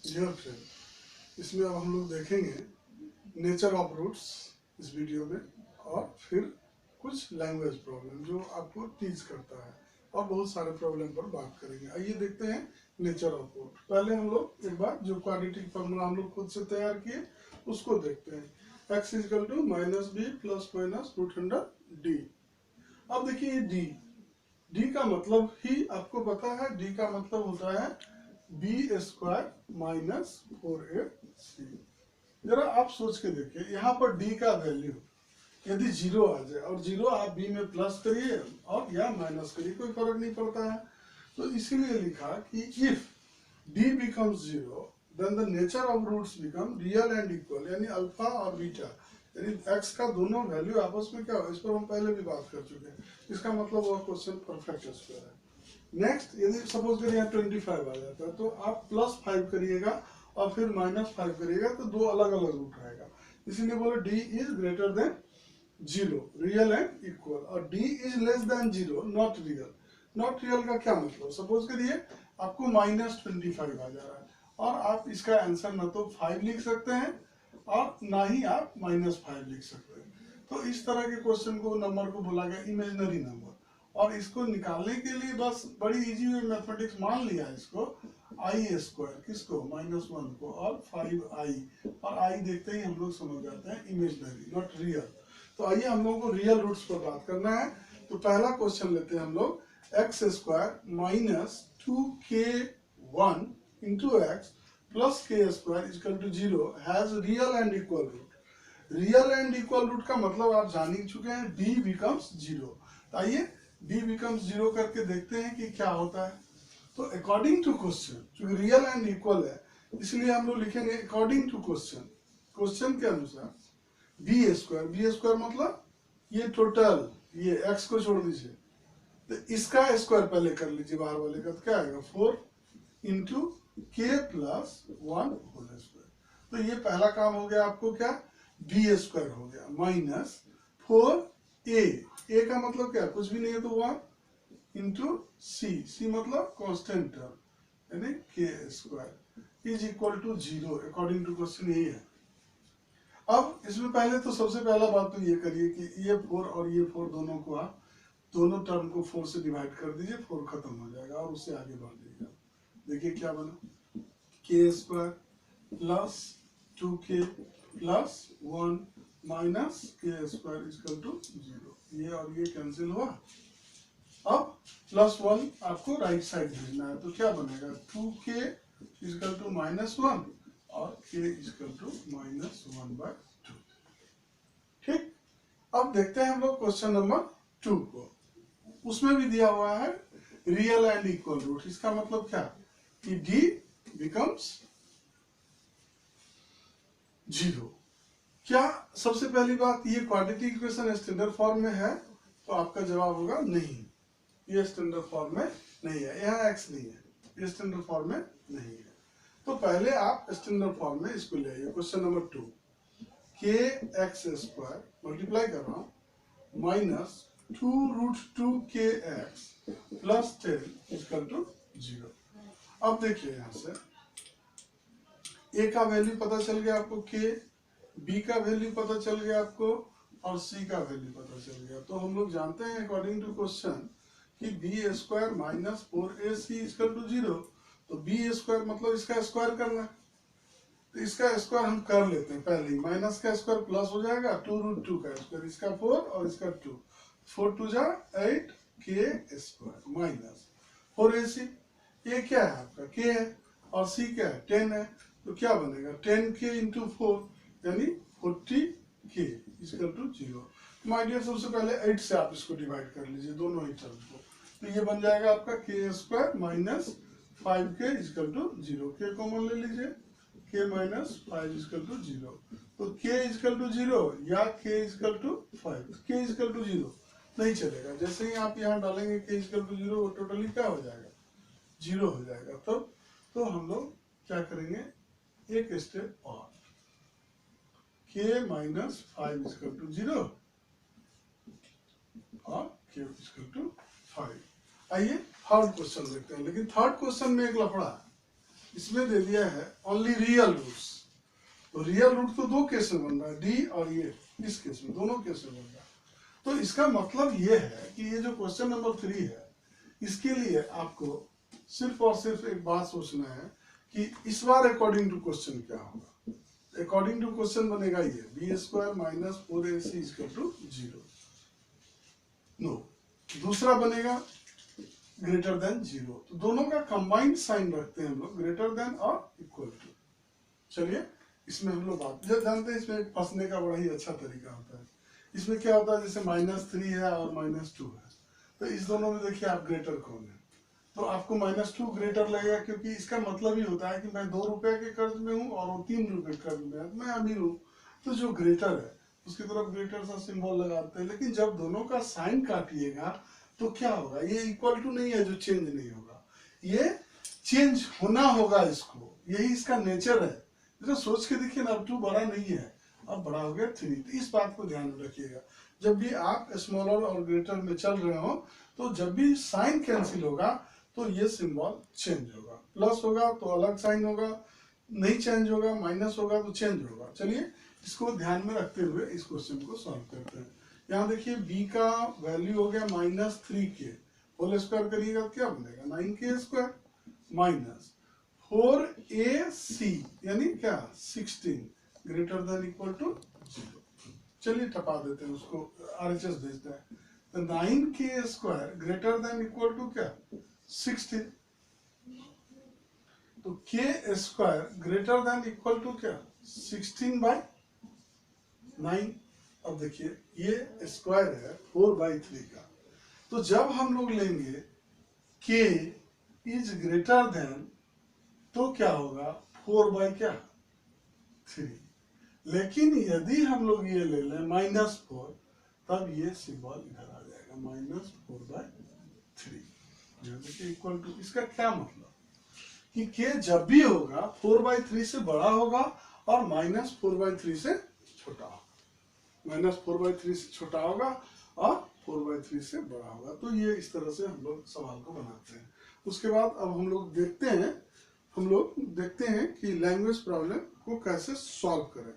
Dear friend, इसमें अब हम लोग देखेंगे नेचर ऑफ रूट्स इस वीडियो में, और फिर कुछ लैंग्वेज प्रॉब्लम जो आपको टीच करता है, और बहुत सारे प्रॉब्लम पर बात करेंगे। आइए देखते हैं नेचर ऑफ रूट। पहले हम लोग एक बार जो क्वाड्रेटिक फॉर्मूला हम लोग खुद से तैयार किए उसको देखते हैं। x is equal to minus b plus minus root under d. अब देखिए डी का मतलब ही आपको पता है, डी का मतलब होता है बी स्क्वायर माइनस 4ac। जरा आप सोच के देखिए, यहाँ पर डी का वैल्यू यदि जीरो आ जाए, और जीरो आप बी में प्लस करिए और या माइनस करिए, कोई फर्क नहीं पड़ता है। तो इसीलिए लिखा कि if d becomes zero then the nature of roots become real and equal, यानी अल्फा और बीटा, यानी एक्स का दोनों वैल्यू आपस में क्या हो, इस पर हम पहले भी बात कर चुके हैं। इसका मतलब वह क्वेश्चन परफेक्ट स्क्वायर है। नेक्स्ट, यदि सपोज करिए यहाँ 25 आ जाता है तो आप +5 करिएगा और फिर -5 करिएगा, तो दो अलग अलग रूट आएगा। इसीलिए बोले D is greater than zero, real and equal, और D is less than zero, not real. Not real का क्या मतलब, सपोज करिए आपको -25 आ जा रहा है और आप इसका आंसर ना तो 5 लिख सकते हैं और ना ही आप -5 लिख सकते हैं। तो इस तरह के क्वेश्चन को, नंबर को बोला गया इमेजिनरी नंबर। और इसको निकालने के लिए बस बड़ी इजी वे मैथमेटिक्स मान लिया इसको, आई स्क्वायर, किसको, -1 को, और 5i, और i देखते ही हम लोग समझ जाते हैं इमेजिनरी, नॉट रियल। तो आइए हम लोगों को रियल रूट्स पर बात करना है। तो पहला क्वेश्चन लेते हैं हम लोग, x square minus 2k1 into x plus K square equal to 0 has real and equal root. Real and equal root का मतलब आप जान ही चुके हैं, डी बिकम्स जीरो। आइए डी बिकम्स जीरो करके देखते हैं कि क्या होता है। तो अकॉर्डिंग टू क्वेश्चन, चूंकि रियल एंड इक्वल है इसलिए हम लोग लिखेंगे अकॉर्डिंग टू क्वेश्चन, क्वेश्चन के अनुसार बी स्क्वायर मतलब ये टोटल, ये एक्स को छोड़ दीजिए, तो इसका स्क्वायर पहले कर लीजिए, बाहर वाले का, तो क्या आएगा 4 इंटू के प्लस 1 होल स्क्वायर। तो ये पहला काम हो गया आपको, क्या, बी स्क्वायर हो गया माइनस 4a का मतलब क्या, कुछ भी नहीं है तो 1 इंटू सी मतलब कांस्टेंट टर्म, यानी k square is equal to 0। According to question यही है। अब इसमें पहले तो सबसे पहला बात तो ये करिए कि ये 4 और ये 4 दोनों को आप दोनों टर्म को 4 से डिवाइड कर दीजिए, 4 खत्म हो जाएगा और उससे आगे बढ़ जाइएगा। देखिए क्या बना, के square plus 2k plus 1 minus के स्क्वायर इक्वल टू 0। ये और ये कैंसिल हुआ। अब +1 आपको राइट साइड भेजना है, तो क्या बनेगा 2k इक्वल टू -1 और k इक्वल टू -1/2। ठीक। अब देखते हैं हम लोग क्वेश्चन नंबर 2 को। उसमें भी दिया हुआ है रियल एंड इक्वल रूट। इसका मतलब क्या कि d बिकम्स 0। क्या, सबसे पहली बात, ये क्वाड्रेटिक इक्वेशन स्टैंडर्ड फॉर्म में है, तो आपका जवाब होगा नहीं, ये स्टैंडर्ड फॉर्म में नहीं है, यहाँ x नहीं है, ये स्टैंडर्ड फॉर्म में नहीं है। तो पहले आप स्टैंडर्ड फॉर्म में इसको ले आइए। क्वेश्चन नंबर 2, के एक्स स्क्वायर मल्टीप्लाई कर रहा हूं minus 2√2kx plus 10 equal to 0। अब देखिए यहां से a का वैल्यू पता चल गया आपको, k, b का वैल्यू पता चल गया आपको, और c का वैल्यू पता चल गया। तो हम लोग जानते हैं अकॉर्डिंग टू क्वेश्चन कि b square minus 4ac equal to 0। तो बी स्क्वायर मतलब इसका स्क्वायर करना है, तो इसका स्क्वायर हम कर लेते हैं पहले ही। माइनस का स्क्वायर प्लस हो जाएगा 2√2 का स्क्वायर, इसका 4 और इसका 2, 4 2 जा 8 के स्क्वायर माइनस 4ac। ये क्या है आपका, k है, और c क्या है, 10 है। तो क्या बनेगा 10k इंटू 4 यानी 40k equal to 0। My dear, सबसे पहले 8 से आप इसको डिवाइड कर लीजिए दोनों ही टर्म को, तो ये बन जाएगा आपका के square minus 5k equal to 0। के कॉमन ले लीजिए, k माइनस 5 इक्वल टू 0। तो k इक्वल टू 0 या k equal to 5, k equal to 0 नहीं चलेगा। जैसे ही आप यहाँ डालेंगे k इक्वल टू 0, वो टोटली क्या हो जाएगा, 0 हो जाएगा। तब तो हम लोग क्या करेंगे, एक स्टेप और, k माइनस 5 इक्वल टू 0 और k इक्वल टू 5। आइए थर्ड क्वेश्चन देखते हैं। लेकिन थर्ड क्वेश्चन में एक लफड़ा है, इसमें दे दिया है ओनली रियल रूट्स। तो रियल रूट तो दो केस में बन रहा है, डी और ये इस केस में, दोनों केस में बन रहा है। तो इसका मतलब ये है कि ये जो क्वेश्चन नंबर 3 है, इसके लिए आपको सिर्फ और सिर्फ एक बात सोचना है कि इस बार अकॉर्डिंग टू क्वेश्चन क्या होगा। अकॉर्डिंग टू क्वेश्चन बनेगा ये b² minus 4ac equal to 0। No, दूसरा बनेगा ग्रेटर देन 0। तो दोनों का कंबाइंड साइन रखते हैं हम लोग, ग्रेटर देन और इक्वल टू। चलिए इसमें हम लोग बात जानते हैं, इसमें फंसने का बड़ा ही अच्छा तरीका होता है। इसमें क्या होता है, जैसे -3 है और -2 है, तो इस दोनों में देखिए आप ग्रेटर कौन है, तो आपको -2 ग्रेटर लगेगा, क्योंकि इसका मतलब ही होता है कि मैं 2 रुपए के कर्ज में हूँ और वो 3 रुपए कर्ज में है, मैं अमीर हूँ। तो जो ग्रेटर है उसकी तरफ ग्रेटर सा सिंबल लगाते हैं। लेकिन जब दोनों का साइन काटिएगा तो क्या होगा, ये इक्वल टू नहीं है जो चेंज नहीं होगा, ये चेंज होना होगा इसको, यही इसका नेचर है। जरा सोच के देखिए ना, अब 2 बड़ा नहीं है, अब बड़ा हो गया 3। तो इस बात को ध्यान में रखिएगा, जब भी आप स्मॉलर और ग्रेटर में चल रहे हो, तो जब भी साइन कैंसिल होगा तो ये सिंबल चेंज होगा। प्लस होगा तो अलग साइन होगा, नहीं चेंज होगा, माइनस होगा तो चेंज होगा। चलिए इसको ध्यान में रखते हुए इस क्वेश्चन को सॉल्व करते हैं। यहाँ देखिए b का वैल्यू हो गया -3k, होल स्क्वायर करिएगा तो क्या बनेगा 9k² माइनस 4ac यानी क्या 16 ग्रेटर देन इक्वल टू 0। चलिए टपा देते हैं उसको, RHS भेजते हैं। तो 9k² greater than equal to क्या 16, तो k² greater than equal to क्या 16/9। अब देखिए ये स्क्वायर है 4/3 का, तो जब हम लोग लेंगे k इज ग्रेटर देन, तो क्या होगा 4/3। लेकिन यदि हम लोग ये ले लें -4, तब ये सिंबल इधर आ जाएगा -4/3। देखिए इक्वल टू, इसका क्या मतलब कि k जब भी होगा 4/3 से बड़ा होगा और -4/3 से छोटा होगा, -4/3 से छोटा होगा और 4/3 से बड़ा होगा। तो ये इस तरह से हम लोग सवाल को बनाते हैं। उसके बाद अब हम लोग देखते हैं कि लैंग्वेज प्रॉब्लम को कैसे सॉल्व करें।